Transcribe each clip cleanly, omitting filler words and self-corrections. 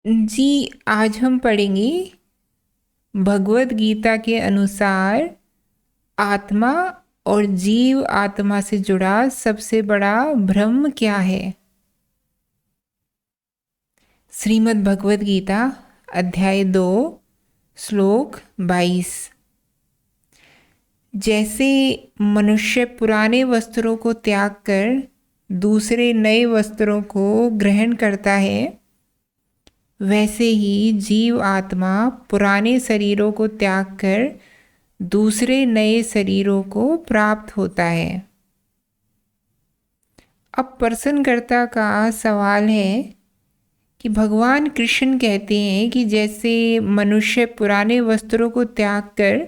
जी, आज हम पढ़ेंगे भगवत गीता के अनुसार आत्मा और जीव आत्मा से जुड़ा सबसे बड़ा भ्रम क्या है। श्रीमद् भगवत गीता अध्याय 2 श्लोक 22। जैसे मनुष्य पुराने वस्त्रों को त्याग कर दूसरे नए वस्त्रों को ग्रहण करता है, वैसे ही जीव आत्मा पुराने शरीरों को त्याग कर दूसरे नए शरीरों को प्राप्त होता है। अब प्रश्नकर्ता का सवाल है कि भगवान कृष्ण कहते हैं कि जैसे मनुष्य पुराने वस्त्रों को त्याग कर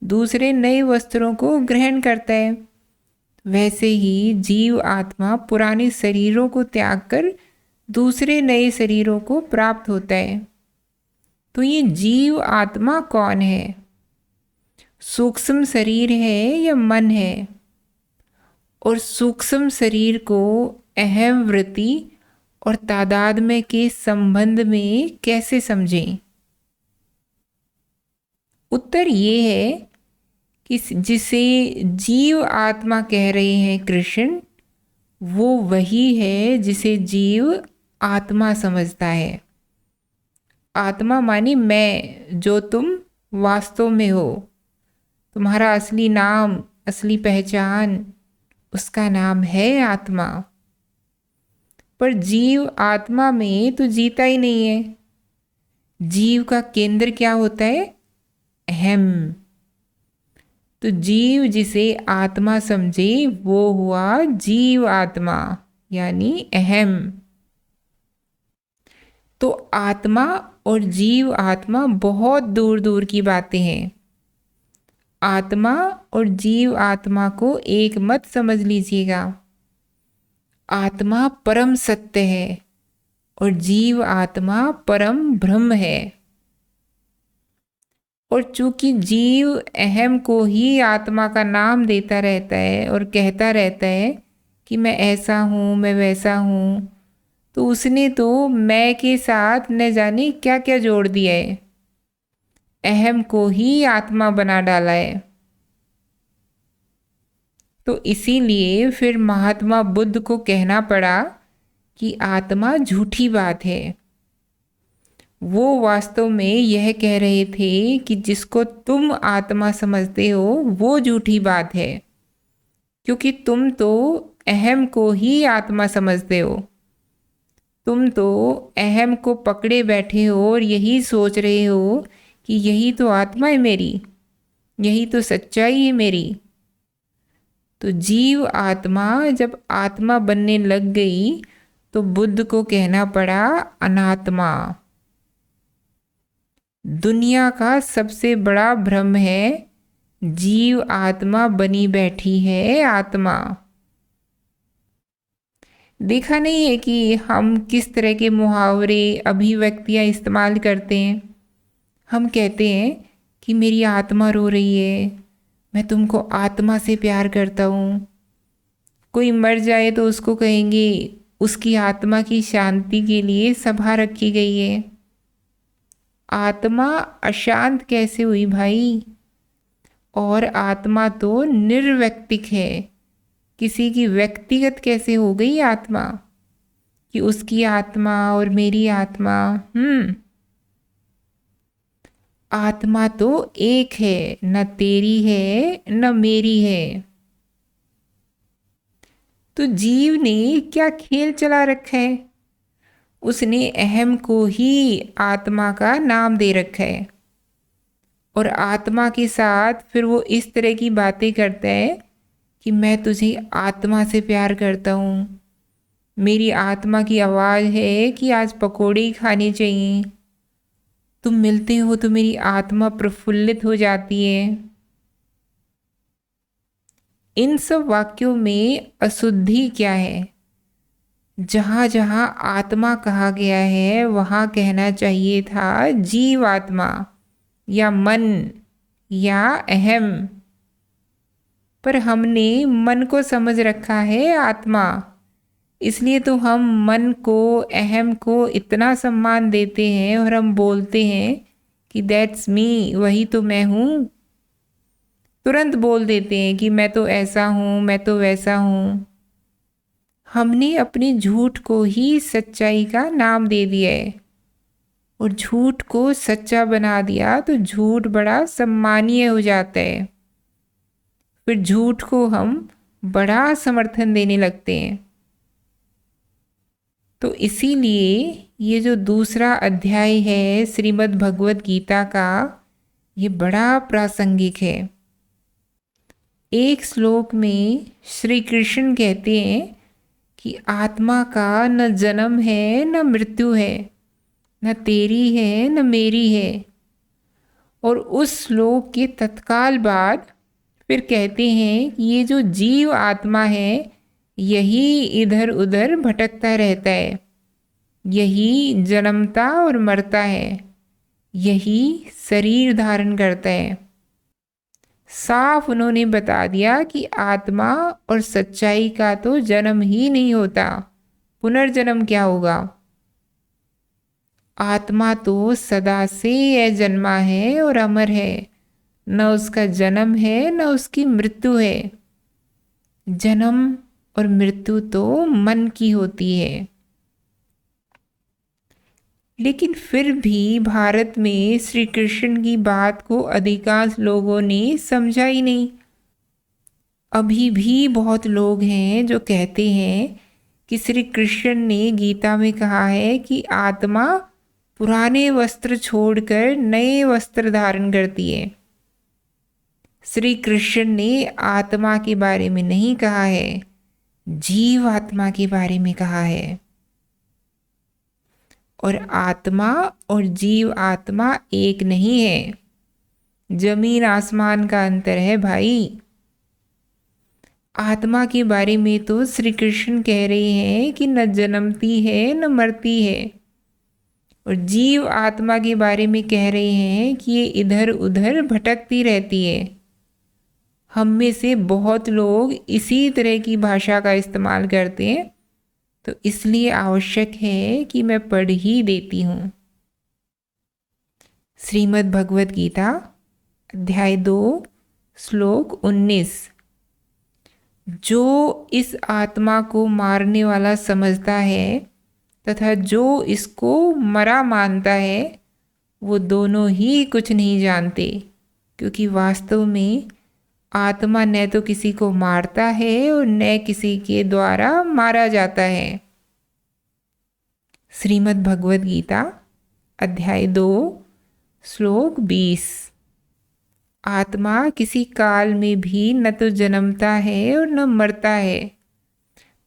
दूसरे नए वस्त्रों को ग्रहण करता है, वैसे ही जीव आत्मा पुराने शरीरों को त्याग कर दूसरे नए शरीरों को प्राप्त होता है। तो ये जीव आत्मा कौन है? सूक्ष्म शरीर है या मन है? और सूक्ष्म शरीर को अहम वृत्ति और तादात्म्य के संबंध में कैसे समझें? उत्तर ये है कि जिसे जीव आत्मा कह रहे हैं कृष्ण, वो वही है जिसे जीव आत्मा समझता है। आत्मा मानी मैं, जो तुम वास्तव में हो। तुम्हारा असली नाम, असली पहचान, उसका नाम है आत्मा। पर जीव आत्मा में तो जीता ही नहीं है। जीव का केंद्र क्या होता है? अहम। तो जीव जिसे आत्मा समझे वो हुआ जीव आत्मा, यानी अहम। तो आत्मा और जीव आत्मा बहुत दूर दूर की बातें हैं। आत्मा और जीव आत्मा को एक मत समझ लीजिएगा। आत्मा परम सत्य है और जीव आत्मा परम ब्रह्म है। और चूंकि जीव अहम को ही आत्मा का नाम देता रहता है और कहता रहता है कि मैं ऐसा हूँ, मैं वैसा हूँ, तो उसने तो मैं के साथ न जाने क्या क्या जोड़ दिया है। अहम को ही आत्मा बना डाला है। तो इसीलिए फिर महात्मा बुद्ध को कहना पड़ा कि आत्मा झूठी बात है। वो वास्तव में यह कह रहे थे कि जिसको तुम आत्मा समझते हो वो झूठी बात है, क्योंकि तुम तो अहम को ही आत्मा समझते हो। तुम तो अहम को पकड़े बैठे हो और यही सोच रहे हो कि यही तो आत्मा है मेरी, यही तो सच्चाई है मेरी। तो जीव आत्मा जब आत्मा बनने लग गई तो बुद्ध को कहना पड़ा अनात्मा। दुनिया का सबसे बड़ा भ्रम है जीव आत्मा बनी बैठी है आत्मा। देखा नहीं है कि हम किस तरह के मुहावरे, अभिव्यक्तियां इस्तेमाल करते हैं। हम कहते हैं कि मेरी आत्मा रो रही है, मैं तुमको आत्मा से प्यार करता हूँ। कोई मर जाए तो उसको कहेंगे उसकी आत्मा की शांति के लिए सभा रखी गई है। आत्मा अशांत कैसे हुई भाई? और आत्मा तो निर्व्यक्तिक है। किसी की व्यक्तिगत कैसे हो गई आत्मा कि उसकी आत्मा और मेरी आत्मा? आत्मा तो एक है, न तेरी है न मेरी है। तो जीव ने क्या खेल चला रखा है? उसने अहम को ही आत्मा का नाम दे रखा है और आत्मा के साथ फिर वो इस तरह की बातें करता है कि मैं तुझे आत्मा से प्यार करता हूँ। मेरी आत्मा की आवाज़ है कि आज पकोड़े ही खाने चाहिए। तुम मिलते हो तो मेरी आत्मा प्रफुल्लित हो जाती है। इन सब वाक्यों में अशुद्धि क्या है? जहाँ जहाँ आत्मा कहा गया है वहाँ कहना चाहिए था जीव आत्मा या मन या अहम। पर हमने मन को समझ रखा है आत्मा, इसलिए तो हम मन को, अहम को इतना सम्मान देते हैं और हम बोलते हैं कि दैट्स मी, वही तो मैं हूँ। तुरंत बोल देते हैं कि मैं तो ऐसा हूँ, मैं तो वैसा हूँ। हमने अपने झूठ को ही सच्चाई का नाम दे दिया है और झूठ को सच्चा बना दिया तो झूठ बड़ा सम्मानीय हो जाता है। फिर झूठ को हम बड़ा समर्थन देने लगते हैं। तो इसीलिए ये जो दूसरा अध्याय है श्रीमद् भगवत गीता का, ये बड़ा प्रासंगिक है। एक श्लोक में श्री कृष्ण कहते हैं कि आत्मा का न जन्म है न मृत्यु है, न तेरी है न मेरी है। और उस श्लोक के तत्काल बाद फिर कहते हैं कि ये जो जीव आत्मा है यही इधर उधर भटकता रहता है, यही जन्मता और मरता है, यही शरीर धारण करता है। साफ उन्होंने बता दिया कि आत्मा और सच्चाई का तो जन्म ही नहीं होता, पुनर्जन्म क्या होगा। आत्मा तो सदा से अजन्मा है और अमर है, न उसका जन्म है न उसकी मृत्यु है। जन्म और मृत्यु तो मन की होती है। लेकिन फिर भी भारत में श्री कृष्ण की बात को अधिकांश लोगों ने समझा ही नहीं। अभी भी बहुत लोग हैं जो कहते हैं कि श्री कृष्ण ने गीता में कहा है कि आत्मा पुराने वस्त्र छोड़कर नए वस्त्र धारण करती है। श्री कृष्ण ने आत्मा के बारे में नहीं कहा है, जीव आत्मा के बारे में कहा है। और आत्मा और जीव आत्मा एक नहीं है, जमीन आसमान का अंतर है भाई। आत्मा के बारे में तो श्री कृष्ण कह रहे हैं कि न जन्मती है न मरती है, और जीव आत्मा के बारे में कह रहे हैं कि ये इधर उधर भटकती रहती है। हम में से बहुत लोग इसी तरह की भाषा का इस्तेमाल करते हैं, तो इसलिए आवश्यक है कि मैं पढ़ ही देती हूँ। श्रीमद् भगवत गीता अध्याय 2 श्लोक 19। जो इस आत्मा को मारने वाला समझता है तथा जो इसको मरा मानता है, वो दोनों ही कुछ नहीं जानते, क्योंकि वास्तव में आत्मा न तो किसी को मारता है और न किसी के द्वारा मारा जाता है। श्रीमद् भगवत गीता अध्याय 2 श्लोक 20। आत्मा किसी काल में भी न तो जन्मता है और न मरता है,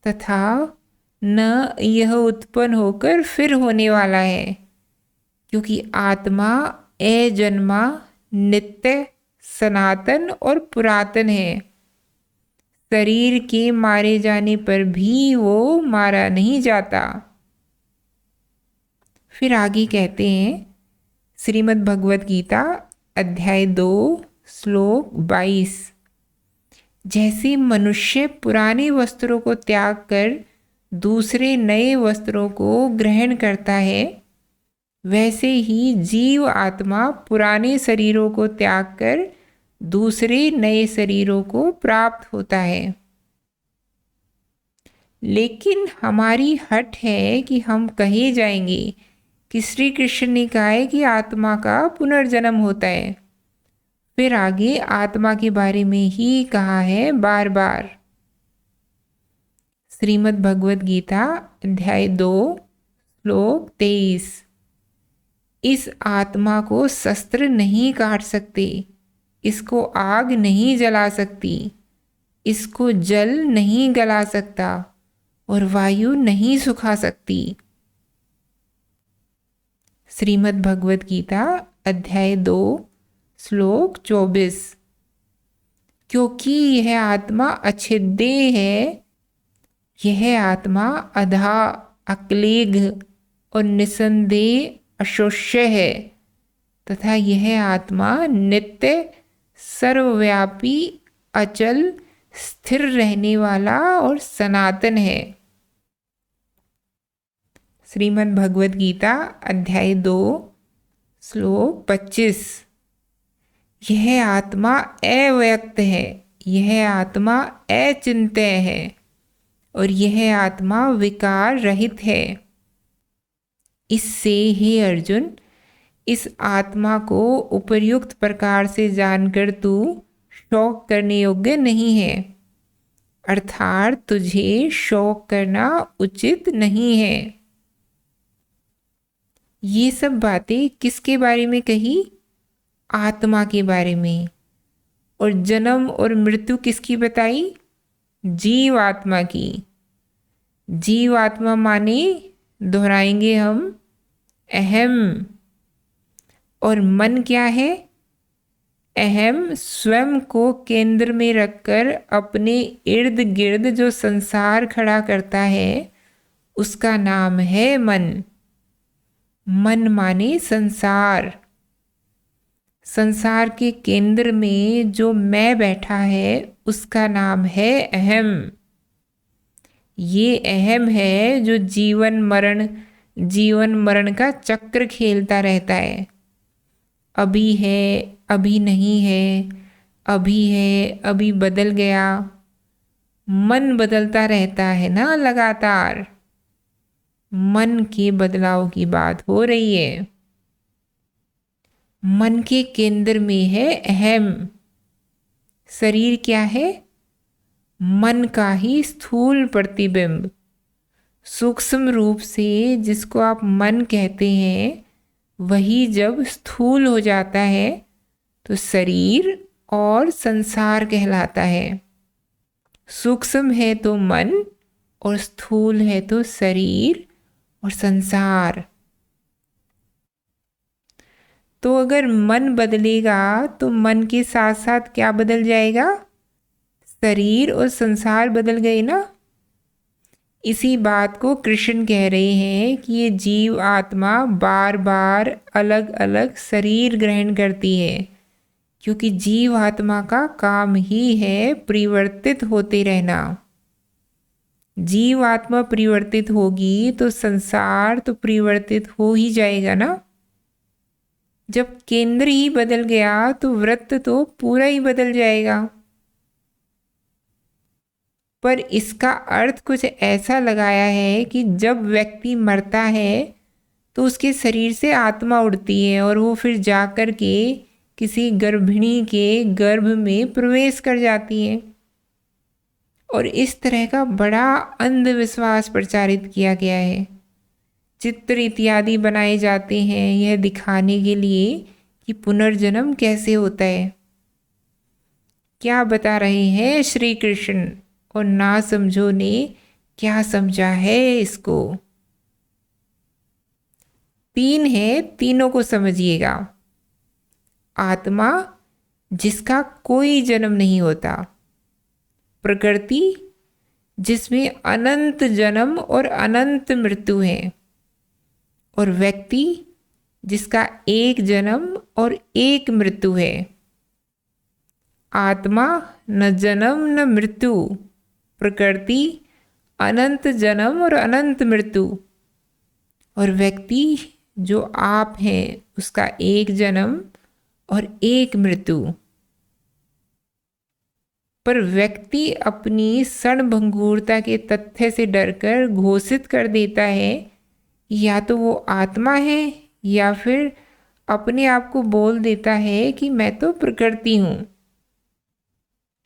तथा न यह उत्पन्न होकर फिर होने वाला है, क्योंकि आत्मा अजन्मा, नित्य, सनातन और पुरातन है। शरीर के मारे जाने पर भी वो मारा नहीं जाता। फिर आगे कहते हैं श्रीमद् भगवत गीता अध्याय 2 श्लोक 22। जैसे मनुष्य पुराने वस्त्रों को त्याग कर दूसरे नए वस्त्रों को ग्रहण करता है, वैसे ही जीव आत्मा पुराने शरीरों को त्याग कर दूसरे नए शरीरों को प्राप्त होता है। लेकिन हमारी हठ है कि हम कहे जाएंगे कि श्री कृष्ण ने कहा है कि आत्मा का पुनर्जन्म होता है। फिर आगे आत्मा के बारे में ही कहा है बार बार। श्रीमद् भगवत गीता अध्याय 2 श्लोक 23। इस आत्मा को शस्त्र नहीं काट सकते, इसको आग नहीं जला सकती, इसको जल नहीं गला सकता और वायु नहीं सुखा सकती। श्रीमद् भगवत गीता अध्याय 2 श्लोक 24। क्योंकि यह आत्मा अछिद्य है, यह आत्मा अधा, अक्लेग और निसंदेह अशोष्य है, तथा यह आत्मा नित्य, सर्वव्यापी, अचल, स्थिर रहने वाला और सनातन है। श्रीमद् भगवद गीता अध्याय 2 श्लोक 25। यह आत्मा अव्यक्त है, यह आत्मा अचिंत्य है और यह आत्मा विकार रहित है। इससे ही अर्जुन, इस आत्मा को उपर्युक्त प्रकार से जानकर तू शोक करने योग्य नहीं है, अर्थात तुझे शोक करना उचित नहीं है। ये सब बातें किसके बारे में कही? आत्मा के बारे में। और जन्म और मृत्यु किसकी बताई? जीव आत्मा की। जीव आत्मा माने, दोहराएंगे हम, अहम। और मन क्या है? अहम स्वयं को केंद्र में रखकर अपने इर्द गिर्द जो संसार खड़ा करता है उसका नाम है मन। मन माने संसार। संसार के केंद्र में जो मैं बैठा है उसका नाम है अहम। ये अहम है जो जीवन मरण का चक्र खेलता रहता है। अभी है, अभी नहीं है, अभी है, अभी बदल गया। मन बदलता रहता है ना लगातार। मन के बदलाव की बात हो रही है। मन के केंद्र में है अहम। शरीर क्या है? मन का ही स्थूल प्रतिबिंब। सूक्ष्म रूप से जिसको आप मन कहते हैं वही जब स्थूल हो जाता है तो शरीर और संसार कहलाता है। सूक्ष्म है तो मन और स्थूल है तो शरीर और संसार। तो अगर मन बदलेगा तो मन के साथ साथ क्या बदल जाएगा? शरीर और संसार बदल गए ना। इसी बात को कृष्ण कह रहे हैं कि ये जीव आत्मा बार बार अलग अलग शरीर ग्रहण करती है, क्योंकि जीव आत्मा का काम ही है परिवर्तित होते रहना। जीव आत्मा परिवर्तित होगी तो संसार तो परिवर्तित हो ही जाएगा ना। जब केंद्र ही बदल गया तो वृत्त तो पूरा ही बदल जाएगा। पर इसका अर्थ कुछ ऐसा लगाया है कि जब व्यक्ति मरता है तो उसके शरीर से आत्मा उड़ती है और वो फिर जाकर के किसी गर्भिणी के गर्भ में प्रवेश कर जाती है। और इस तरह का बड़ा अंधविश्वास प्रचारित किया गया है। चित्र इत्यादि बनाए जाते हैं यह दिखाने के लिए कि पुनर्जन्म कैसे होता है। क्या बता रहे हैं श्री कृष्ण, और ना समझो ने क्या समझा है इसको। 3 है, तीनों को समझिएगा। आत्मा जिसका कोई जन्म नहीं होता, प्रकृति जिसमें अनंत जन्म और अनंत मृत्यु है, और व्यक्ति जिसका एक जन्म और एक मृत्यु है। आत्मा न जन्म न मृत्यु, प्रकृति अनंत जन्म और अनंत मृत्यु, और व्यक्ति जो आप हैं उसका एक जन्म और एक मृत्यु। पर व्यक्ति अपनी क्षणभंगुरता के तथ्य से डरकर घोषित कर देता है या तो वो आत्मा है या फिर अपने आप को बोल देता है कि मैं तो प्रकृति हूँ,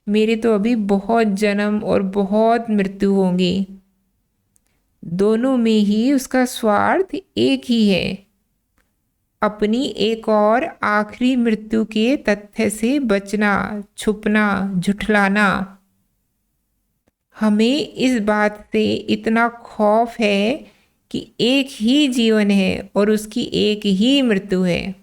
मेरे तो अभी बहुत जन्म और बहुत मृत्यु होंगी। दोनों में ही उसका स्वार्थ एक ही है, अपनी एक और आखिरी मृत्यु के तथ्य से बचना, छुपना, झुठलाना। हमें इस बात से इतना खौफ है कि एक ही जीवन है और उसकी एक ही मृत्यु है।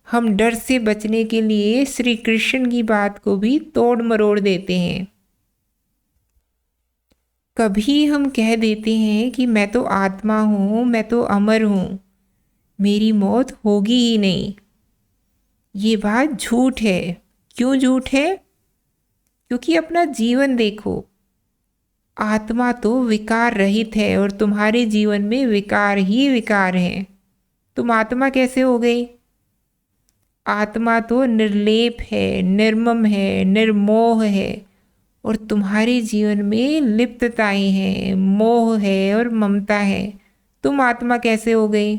हम डर से बचने के लिए श्री कृष्ण की बात को भी तोड़ मरोड़ देते हैं। कभी हम कह देते हैं कि मैं तो आत्मा हूँ, मैं तो अमर हूँ, मेरी मौत होगी ही नहीं। ये बात झूठ है। क्यों झूठ है? क्योंकि अपना जीवन देखो। आत्मा तो विकार रहित है और तुम्हारे जीवन में विकार ही विकार है। तुम आत्मा कैसे हो गई? आत्मा तो निर्लेप है, निर्मम है, निर्मोह है और तुम्हारे जीवन में लिप्तताएं हैं, मोह है और ममता है। तुम आत्मा कैसे हो गई?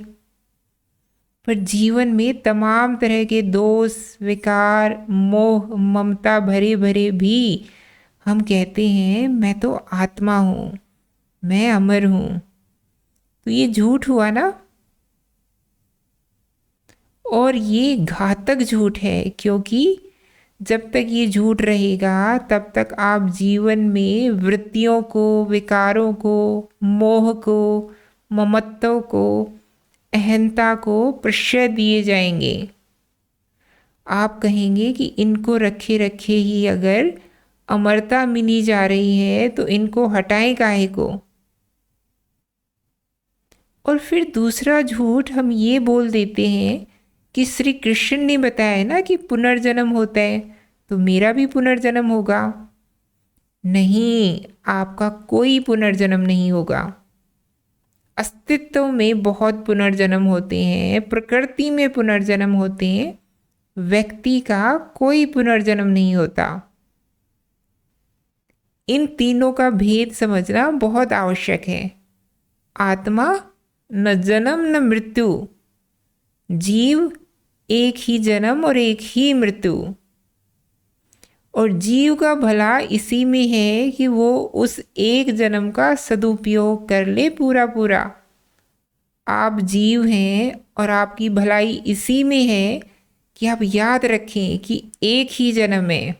पर जीवन में तमाम तरह के दोष, विकार, मोह, ममता भरे भरे भी हम कहते हैं मैं तो आत्मा हूँ, मैं अमर हूँ। तो ये झूठ हुआ ना। और ये घातक झूठ है, क्योंकि जब तक ये झूठ रहेगा तब तक आप जीवन में वृत्तियों को, विकारों को, मोह को, ममत्व को, अहंता को प्रश्रय दिए जाएंगे। आप कहेंगे कि इनको रखे रखे ही अगर अमरता मिली जा रही है तो इनको हटाएं काहे को। और फिर दूसरा झूठ हम ये बोल देते हैं कि श्री कृष्ण ने बताया ना कि पुनर्जन्म होता है, तो मेरा भी पुनर्जन्म होगा। नहीं, आपका कोई पुनर्जन्म नहीं होगा। अस्तित्व में बहुत पुनर्जन्म होते हैं, प्रकृति में पुनर्जन्म होते हैं, व्यक्ति का कोई पुनर्जन्म नहीं होता। इन तीनों का भेद समझना बहुत आवश्यक है। आत्मा न जन्म न मृत्यु, जीव एक ही जन्म और एक ही मृत्यु। और जीव का भला इसी में है कि वो उस एक जन्म का सदुपयोग कर ले पूरा पूरा। आप जीव हैं और आपकी भलाई इसी में है कि आप याद रखें कि एक ही जन्म है,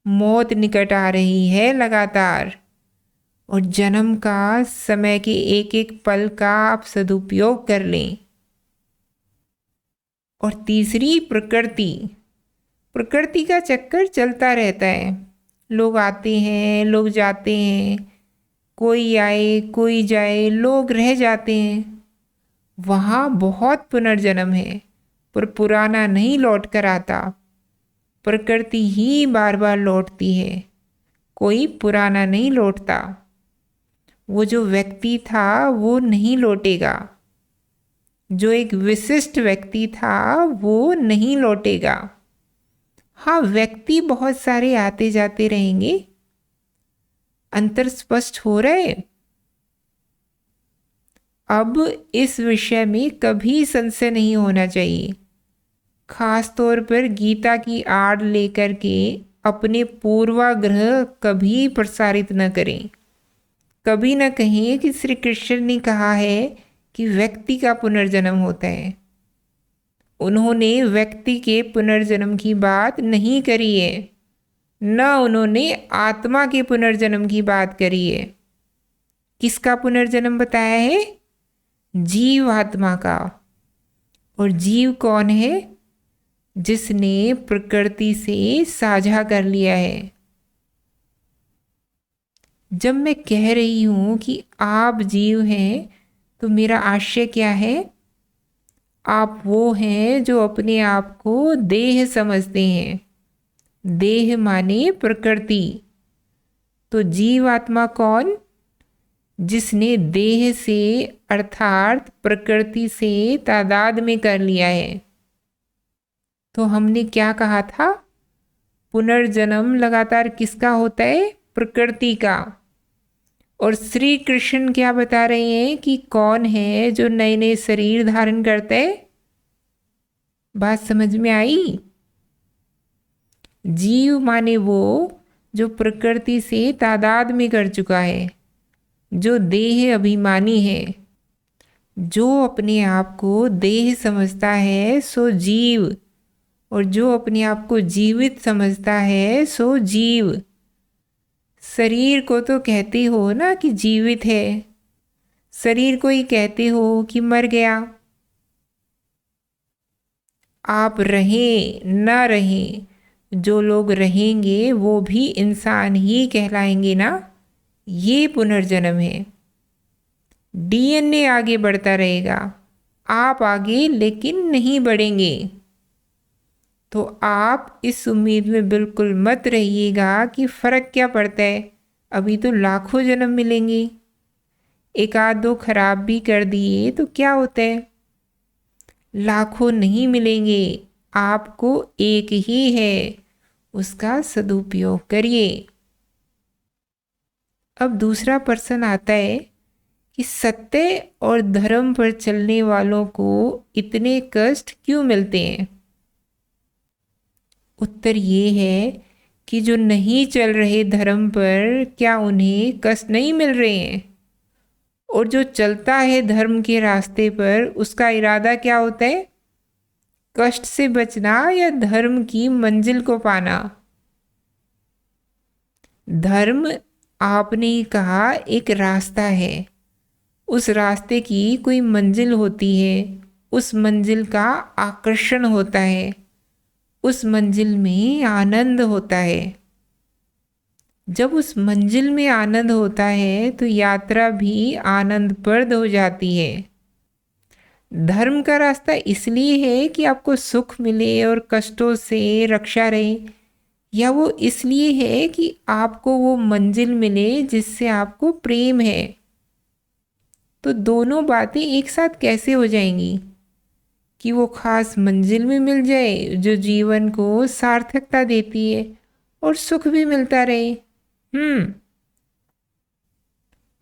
मौत निकट आ रही है लगातार, और जन्म का, समय के एक एक पल का आप सदुपयोग कर लें। और तीसरी प्रकृति, प्रकृति का चक्कर चलता रहता है। लोग आते हैं, लोग जाते हैं, कोई आए कोई जाए, लोग रह जाते हैं। वहाँ बहुत पुनर्जन्म है, पर पुराना नहीं लौट कर आता। प्रकृति ही बार बार लौटती है, कोई पुराना नहीं लौटता। वो जो व्यक्ति था वो नहीं लौटेगा, जो एक विशिष्ट व्यक्ति था वो नहीं लौटेगा। हाँ, व्यक्ति बहुत सारे आते जाते रहेंगे। अंतर स्पष्ट हो रहे? अब इस विषय में कभी संशय नहीं होना चाहिए। खास तौर पर गीता की आड़ लेकर के अपने पूर्वाग्रह कभी प्रसारित न करें। कभी न कहें कि श्री कृष्ण ने कहा है कि व्यक्ति का पुनर्जन्म होता है। उन्होंने व्यक्ति के पुनर्जन्म की बात नहीं करी है, न उन्होंने आत्मा के पुनर्जन्म की बात करी है। किसका पुनर्जन्म बताया है? जीव आत्मा का। और जीव कौन है? जिसने प्रकृति से साझा कर लिया है। जब मैं कह रही हूँ कि आप जीव हैं, तो मेरा आशय क्या है? आप वो हैं जो अपने आप को देह समझते हैं। देह माने प्रकृति। तो जीव आत्मा कौन? जिसने देह से अर्थात प्रकृति से तादाद में कर लिया है। तो हमने क्या कहा था? पुनर्जन्म लगातार किसका होता है? प्रकृति का। और श्री कृष्ण क्या बता रहे हैं कि कौन है जो नए नए शरीर धारण करता है? बात समझ में आई? जीव माने वो जो प्रकृति से तादाद में कर चुका है, जो देह अभिमानी है, जो अपने आप को देह समझता है सो जीव, और जो अपने आप को जीवित समझता है सो जीव। शरीर को तो कहते हो ना कि जीवित है, शरीर को ही कहते हो कि मर गया। आप रहें न रहें, जो लोग रहेंगे वो भी इंसान ही कहलाएंगे ना। ये पुनर्जन्म है। डीएनए आगे बढ़ता रहेगा, आप आगे लेकिन नहीं बढ़ेंगे। तो आप इस उम्मीद में बिल्कुल मत रहिएगा कि फ़र्क क्या पड़ता है अभी तो लाखों जन्म मिलेंगे। एक आध दो खराब भी कर दिए तो क्या होता है, लाखों नहीं मिलेंगे, आपको एक ही है, उसका सदुपयोग करिए। अब दूसरा पर्सन आता है कि सत्य और धर्म पर चलने वालों को इतने कष्ट क्यों मिलते हैं। उत्तर ये है कि जो नहीं चल रहे धर्म पर, क्या उन्हें कष्ट नहीं मिल रहे हैं? और जो चलता है धर्म के रास्ते पर, उसका इरादा क्या होता है, कष्ट से बचना या धर्म की मंजिल को पाना। धर्म, आपने कहा, एक रास्ता है, उस रास्ते की कोई मंजिल होती है, उस मंजिल का आकर्षण होता है, उस मंजिल में आनंद होता है। जब उस मंजिल में आनंद होता है तो यात्रा भी आनंदप्रद हो जाती है। धर्म का रास्ता इसलिए है कि आपको सुख मिले और कष्टों से रक्षा रहे, या वो इसलिए है कि आपको वो मंजिल मिले जिससे आपको प्रेम है। तो दोनों बातें एक साथ कैसे हो जाएंगी कि वो खास मंजिल में मिल जाए जो जीवन को सार्थकता देती है और सुख भी मिलता रहे।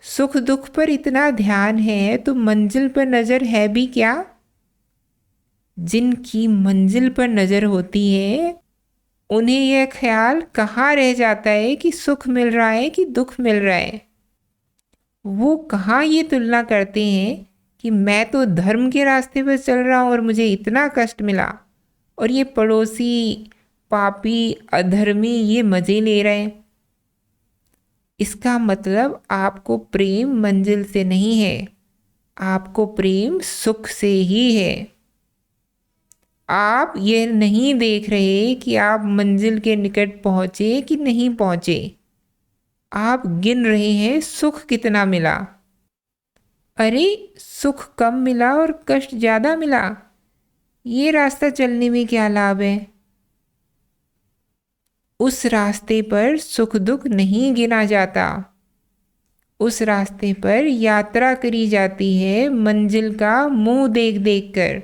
सुख दुख पर इतना ध्यान है तो मंजिल पर नजर है भी क्या। जिनकी मंजिल पर नजर होती है उन्हें यह ख्याल कहाँ रह जाता है कि सुख मिल रहा है कि दुख मिल रहा है। वो कहाँ ये तुलना करते हैं कि मैं तो धर्म के रास्ते पर चल रहा हूँ और मुझे इतना कष्ट मिला, और ये पड़ोसी पापी अधर्मी ये मज़े ले रहे हैं। इसका मतलब आपको प्रेम मंजिल से नहीं है, आपको प्रेम सुख से ही है। आप ये नहीं देख रहे कि आप मंजिल के निकट पहुँचे कि नहीं पहुँचे, आप गिन रहे हैं सुख कितना मिला। अरे, सुख कम मिला और कष्ट ज़्यादा मिला, ये रास्ता चलने में क्या लाभ है। उस रास्ते पर सुख दुख नहीं गिना जाता, उस रास्ते पर यात्रा करी जाती है मंजिल का मुंह देख देख कर।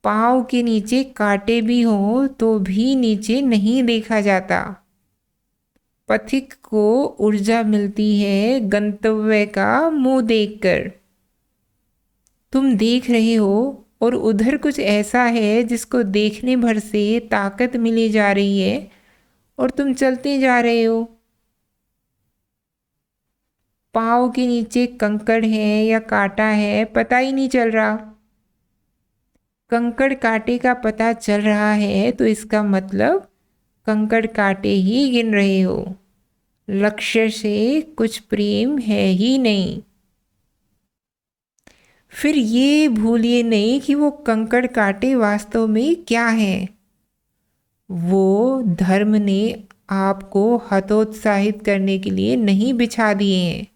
पाँव के नीचे कांटे भी हो तो भी नीचे नहीं देखा जाता। पथिक को ऊर्जा मिलती है गंतव्य का मुंह देखकर। तुम देख रहे हो और उधर कुछ ऐसा है जिसको देखने भर से ताकत मिली जा रही है और तुम चलते जा रहे हो। पाँव के नीचे कंकड़ है या कांटा है पता ही नहीं चल रहा। कंकड़ कांटे का पता चल रहा है तो इसका मतलब कंकड़ कांटे ही गिन रहे हो, लक्ष्य से कुछ प्रेम है ही नहीं। फिर ये भूलिए नहीं कि वो कंकड़ कांटे वास्तव में क्या है। वो धर्म ने आपको हतोत्साहित करने के लिए नहीं बिछा दिए हैं।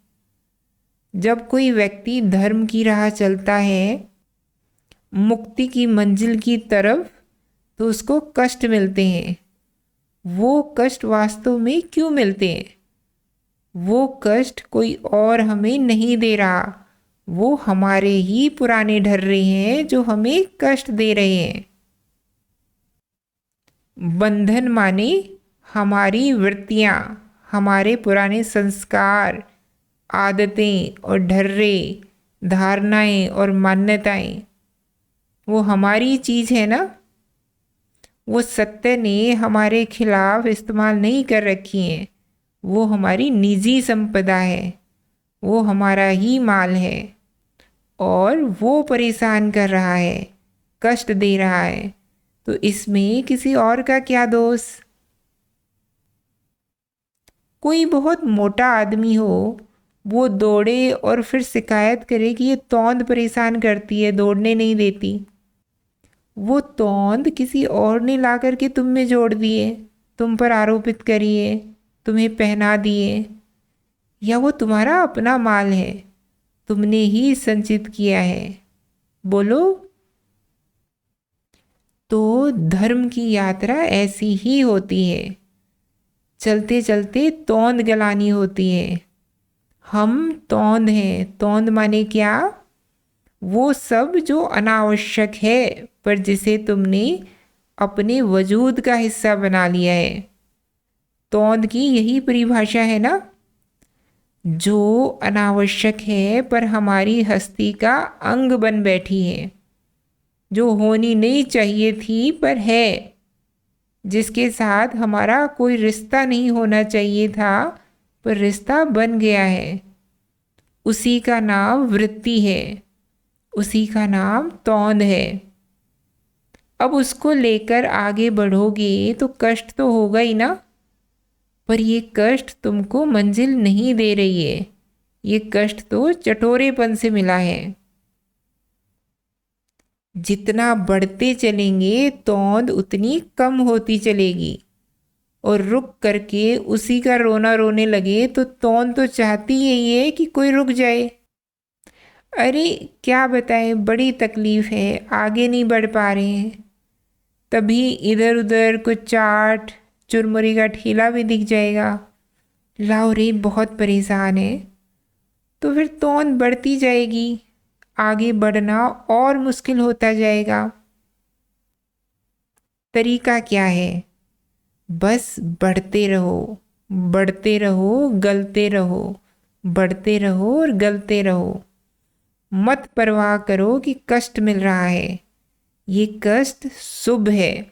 जब कोई व्यक्ति धर्म की राह चलता है मुक्ति की मंजिल की तरफ, तो उसको कष्ट मिलते हैं। वो कष्ट वास्तव में क्यों मिलते हैं? वो कष्ट कोई और हमें नहीं दे रहा, वो हमारे ही पुराने ढर्रे हैं जो हमें कष्ट दे रहे हैं। बंधन माने हमारी वृत्तियाँ, हमारे पुराने संस्कार, आदतें और ढर्रे, धारणाएं और मान्यताएं, वो हमारी चीज़ है ना। वो सत्य ने हमारे खिलाफ इस्तेमाल नहीं कर रखी हैं, वो हमारी निजी संपदा है, वो हमारा ही माल है और वो परेशान कर रहा है, कष्ट दे रहा है, तो इसमें किसी और का क्या दोष। कोई बहुत मोटा आदमी हो, वो दौड़े और फिर शिकायत करे कि ये तौंद परेशान करती है, दौड़ने नहीं देती। वो तौंद किसी और ने ला करके तुम में जोड़ दिए, तुम पर आरोपित करिए, तुम्हें पहना दिए, या वो तुम्हारा अपना माल है, तुमने ही संचित किया है। बोलो। तो धर्म की यात्रा ऐसी ही होती है। चलते चलते तौंद गलानी होती है। हम तौंद हैं। तौंद माने क्या? वो सब जो अनावश्यक है पर जिसे तुमने अपने वजूद का हिस्सा बना लिया है। तौंद की यही परिभाषा है ना, जो अनावश्यक है पर हमारी हस्ती का अंग बन बैठी है, जो होनी नहीं चाहिए थी पर है, जिसके साथ हमारा कोई रिश्ता नहीं होना चाहिए था पर रिश्ता बन गया है। उसी का नाम वृत्ति है, उसी का नाम तौंद है। अब उसको लेकर आगे बढ़ोगे तो कष्ट तो होगा ही ना, पर ये कष्ट तुमको मंजिल नहीं दे रही है। ये कष्ट तो चटोरेपन से मिला है। जितना बढ़ते चलेंगे तौंद उतनी कम होती चलेगी, और रुक करके उसी का रोना रोने लगे तो तौंद तो चाहती यही है कि कोई रुक जाए। अरे क्या बताएं, बड़ी तकलीफ है, आगे नहीं बढ़ पा रहे हैं। तभी इधर उधर कुछ चाट चुरमुरी का ठेला भी दिख जाएगा। लाओ रे, बहुत परेशान है। तो फिर तौंद बढ़ती जाएगी, आगे बढ़ना और मुश्किल होता जाएगा। तरीका क्या है? बस बढ़ते रहो, बढ़ते रहो, गलते रहो, बढ़ते रहो और गलते रहो। मत परवाह करो कि कष्ट मिल रहा है, ये कष्ट शुभ है।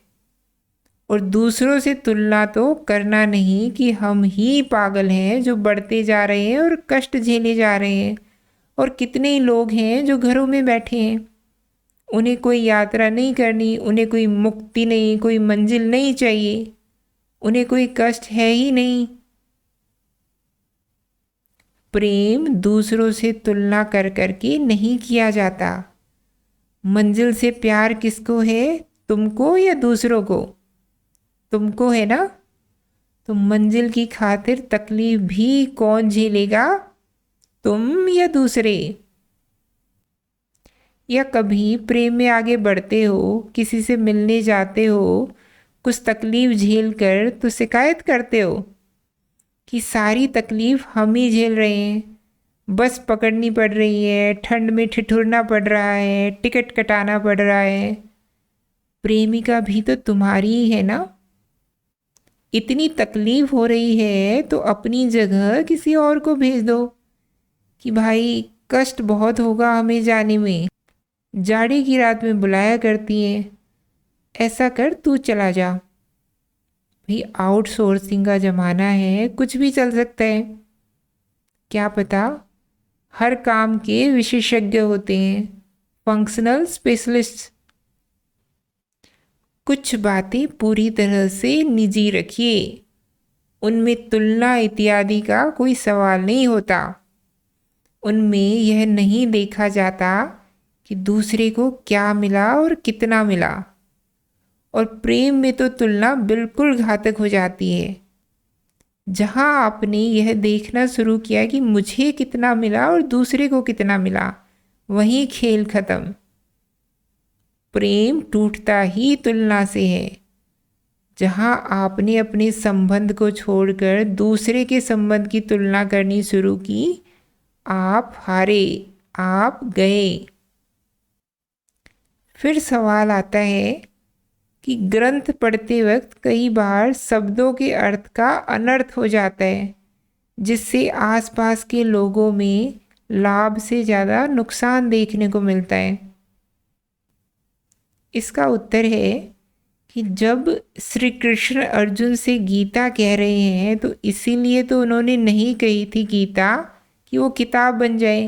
और दूसरों से तुलना तो करना नहीं कि हम ही पागल हैं जो बढ़ते जा रहे हैं और कष्ट झेले जा रहे हैं। और कितने ही लोग हैं जो घरों में बैठे हैं, उन्हें कोई यात्रा नहीं करनी, उन्हें कोई मुक्ति नहीं, कोई मंजिल नहीं चाहिए, उन्हें कोई कष्ट है ही नहीं। प्रेम दूसरों से तुलना कर करके नहीं किया जाता। मंजिल से प्यार किसको है? तुमको या दूसरों को? तुमको है ना। तो मंजिल की खातिर तकलीफ भी कौन झेलेगा, तुम या दूसरे? या कभी प्रेम में आगे बढ़ते हो, किसी से मिलने जाते हो, कुछ तकलीफ झेल कर तो शिकायत करते हो कि सारी तकलीफ हम ही झेल रहे हैं, बस पकड़नी पड़ रही है, ठंड में ठिठुरना पड़ रहा है, टिकट कटाना पड़ रहा है। प्रेमिका भी तो तुम्हारी ही है ना। इतनी तकलीफ हो रही है तो अपनी जगह किसी और को भेज दो कि भाई कष्ट बहुत होगा हमें जाने में, जाड़े की रात में बुलाया करती है, ऐसा कर तू चला जा। भाई आउटसोर्सिंग का ज़माना है, कुछ भी चल सकता है। क्या पता हर काम के विशेषज्ञ होते हैं, फंक्शनल स्पेशलिस्ट। कुछ बातें पूरी तरह से निजी रखिए, उनमें तुलना इत्यादि का कोई सवाल नहीं होता। उनमें यह नहीं देखा जाता कि दूसरे को क्या मिला और कितना मिला। और प्रेम में तो तुलना बिल्कुल घातक हो जाती है। जहाँ आपने यह देखना शुरू किया कि मुझे कितना मिला और दूसरे को कितना मिला, वहीं खेल खत्म। प्रेम टूटता ही तुलना से है। जहाँ आपने अपने संबंध को छोड़कर दूसरे के संबंध की तुलना करनी शुरू की, आप हारे, आप गए। फिर सवाल आता है कि ग्रंथ पढ़ते वक्त कई बार शब्दों के अर्थ का अनर्थ हो जाता है, जिससे आसपास के लोगों में लाभ से ज़्यादा नुकसान देखने को मिलता है। इसका उत्तर है कि जब श्री कृष्ण अर्जुन से गीता कह रहे हैं तो इसीलिए तो उन्होंने नहीं कही थी गीता कि वो किताब बन जाए।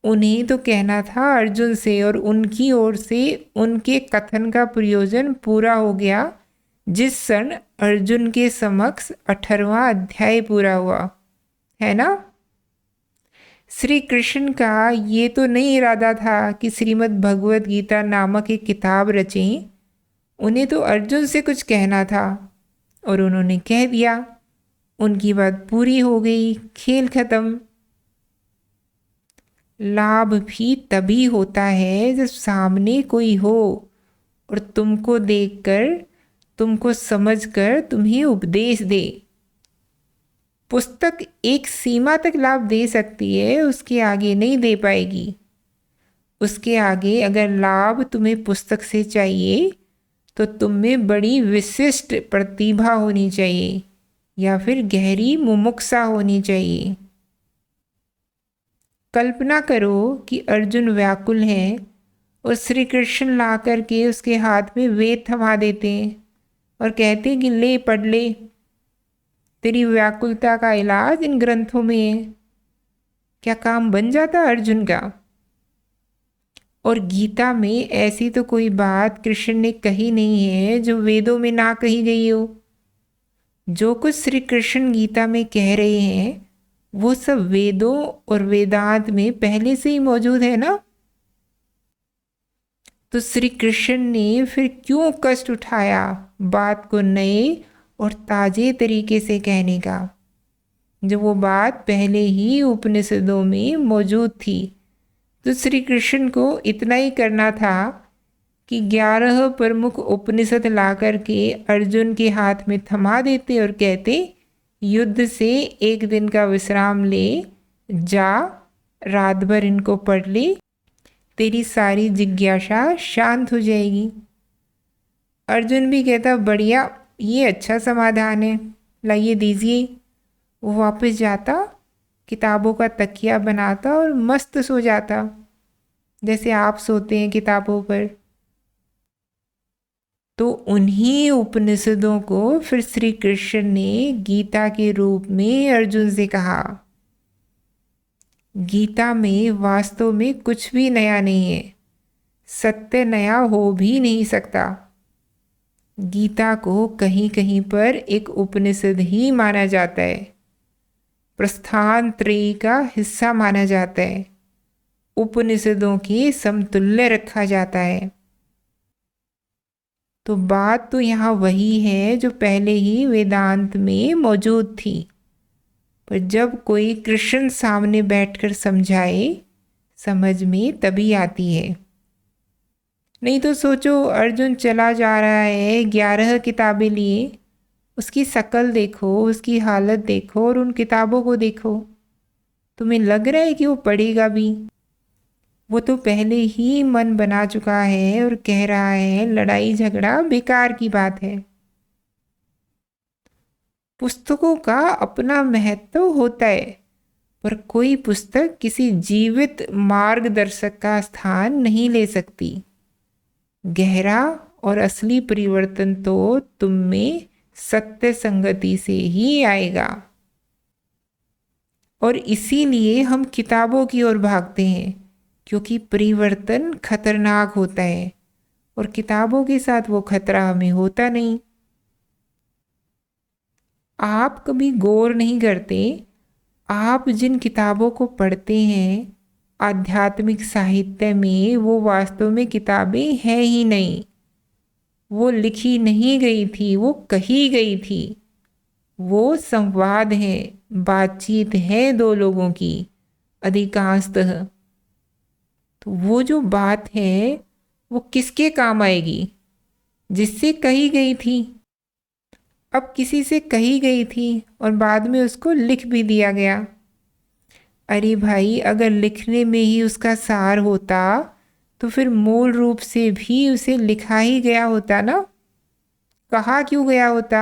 उन्हें तो कहना था अर्जुन से, और उनकी ओर से उनके कथन का प्रयोजन पूरा हो गया जिस क्षण अर्जुन के समक्ष 18वां अध्याय पूरा हुआ, है ना। श्री कृष्ण का ये तो नहीं इरादा था कि श्रीमद् भगवत गीता नामक एक किताब रचें। उन्हें तो अर्जुन से कुछ कहना था और उन्होंने कह दिया। उनकी बात पूरी हो गई, खेल खत्म। लाभ भी तभी होता है जब सामने कोई हो और तुमको देखकर तुमको समझकर तुम्हें उपदेश दे। पुस्तक एक सीमा तक लाभ दे सकती है, उसके आगे नहीं दे पाएगी। उसके आगे अगर लाभ तुम्हें पुस्तक से चाहिए तो तुम में बड़ी विशिष्ट प्रतिभा होनी चाहिए या फिर गहरी मुमुक्षा होनी चाहिए। कल्पना करो कि अर्जुन व्याकुल है और श्री कृष्ण ला करके उसके हाथ में वेद थमा देते हैं और कहते हैं कि ले पढ़ ले, तेरी व्याकुलता का इलाज इन ग्रंथों में है। क्या काम बन जाता अर्जुन का? और गीता में ऐसी तो कोई बात कृष्ण ने कही नहीं है जो वेदों में ना कही गई हो। जो कुछ श्री कृष्ण गीता में कह रहे हैं वो सब वेदों और वेदांत में पहले से ही मौजूद है ना। तो श्री कृष्ण ने फिर क्यों कष्ट उठाया बात को नए और ताजे तरीके से कहने का, जब वो बात पहले ही उपनिषदों में मौजूद थी। तो श्री कृष्ण को इतना ही करना था कि 11 प्रमुख उपनिषद ला करके अर्जुन के हाथ में थमा देते और कहते युद्ध से एक दिन का विश्राम ले, जा रात भर इनको पढ़ ले, तेरी सारी जिज्ञासा शांत हो जाएगी। अर्जुन भी कहता बढ़िया, ये अच्छा समाधान है, लाइए दीजिए। वो वापस जाता, किताबों का तकिया बनाता और मस्त सो जाता, जैसे आप सोते हैं किताबों पर। तो उन्हीं उपनिषदों को फिर श्री कृष्ण ने गीता के रूप में अर्जुन से कहा। गीता में वास्तव में कुछ भी नया नहीं है, सत्य नया हो भी नहीं सकता। गीता को कहीं कहीं पर एक उपनिषद ही माना जाता है, प्रस्थान त्रयी का हिस्सा माना जाता है, उपनिषदों के समतुल्य रखा जाता है। तो बात तो यहाँ वही है जो पहले ही वेदांत में मौजूद थी, पर जब कोई कृष्ण सामने बैठकर समझाए समझ में तभी आती है। नहीं तो सोचो अर्जुन चला जा रहा है 11 किताबें लिए, उसकी शक्ल देखो, उसकी हालत देखो और उन किताबों को देखो, तुम्हें लग रहा है कि वो पढ़ेगा भी? वो तो पहले ही मन बना चुका है और कह रहा है लड़ाई झगड़ा बेकार की बात है। पुस्तकों का अपना महत्व होता है, पर कोई पुस्तक किसी जीवित मार्गदर्शक का स्थान नहीं ले सकती। गहरा और असली परिवर्तन तो तुम में सत्य संगति से ही आएगा। और इसीलिए हम किताबों की ओर भागते हैं, क्योंकि परिवर्तन खतरनाक होता है और किताबों के साथ वो खतरा हमें होता नहीं। आप कभी गौर नहीं करते, आप जिन किताबों को पढ़ते हैं आध्यात्मिक साहित्य में, वो वास्तव में किताबें हैं ही नहीं। वो लिखी नहीं गई थी, वो कही गई थी। वो संवाद है, बातचीत है दो लोगों की अधिकांशतः। तो वो जो बात है वो किसके काम आएगी? जिससे कही गई थी। अब किसी से कही गई थी और बाद में उसको लिख भी दिया गया। अरे भाई, अगर लिखने में ही उसका सार होता तो फिर मूल रूप से भी उसे लिखा ही गया होता ना, कहा क्यों गया होता?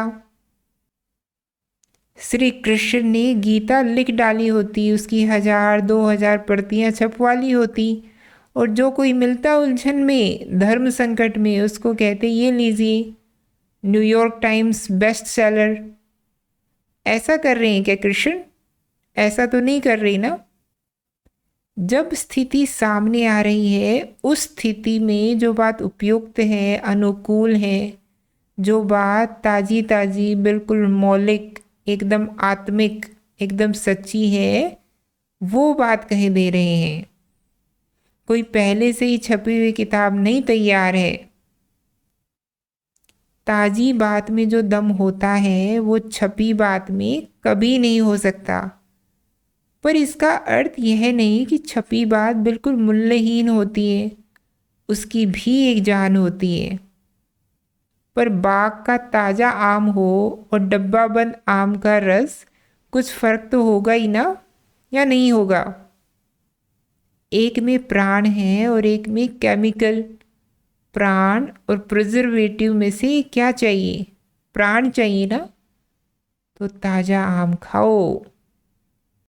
श्री कृष्ण ने गीता लिख डाली होती, उसकी 1000-2000 प्रतियां छपवा ली होती, और जो कोई मिलता उलझन में, धर्म संकट में, उसको कहते ये लीजिए न्यूयॉर्क टाइम्स बेस्ट सेलर। ऐसा कर रहे हैं क्या कृष्ण? ऐसा तो नहीं कर रही ना। जब स्थिति सामने आ रही है, उस स्थिति में जो बात उपयुक्त है, अनुकूल है, जो बात ताजी ताजी, बिल्कुल मौलिक, एकदम आत्मिक, एकदम सच्ची है, वो बात कहे दे रहे हैं। कोई पहले से ही छपी हुई किताब नहीं तैयार है। ताजी बात में जो दम होता है वो छपी बात में कभी नहीं हो सकता। पर इसका अर्थ यह नहीं कि छपी बात बिल्कुल मूल्यहीन होती है, उसकी भी एक जान होती है। पर बाग का ताज़ा आम हो और डब्बा बंद आम का रस, कुछ फर्क तो होगा ही ना, या नहीं होगा? एक में प्राण है और एक में केमिकल। प्राण और प्रिजर्वेटिव में से क्या चाहिए? प्राण चाहिए ना, तो ताज़ा आम खाओ।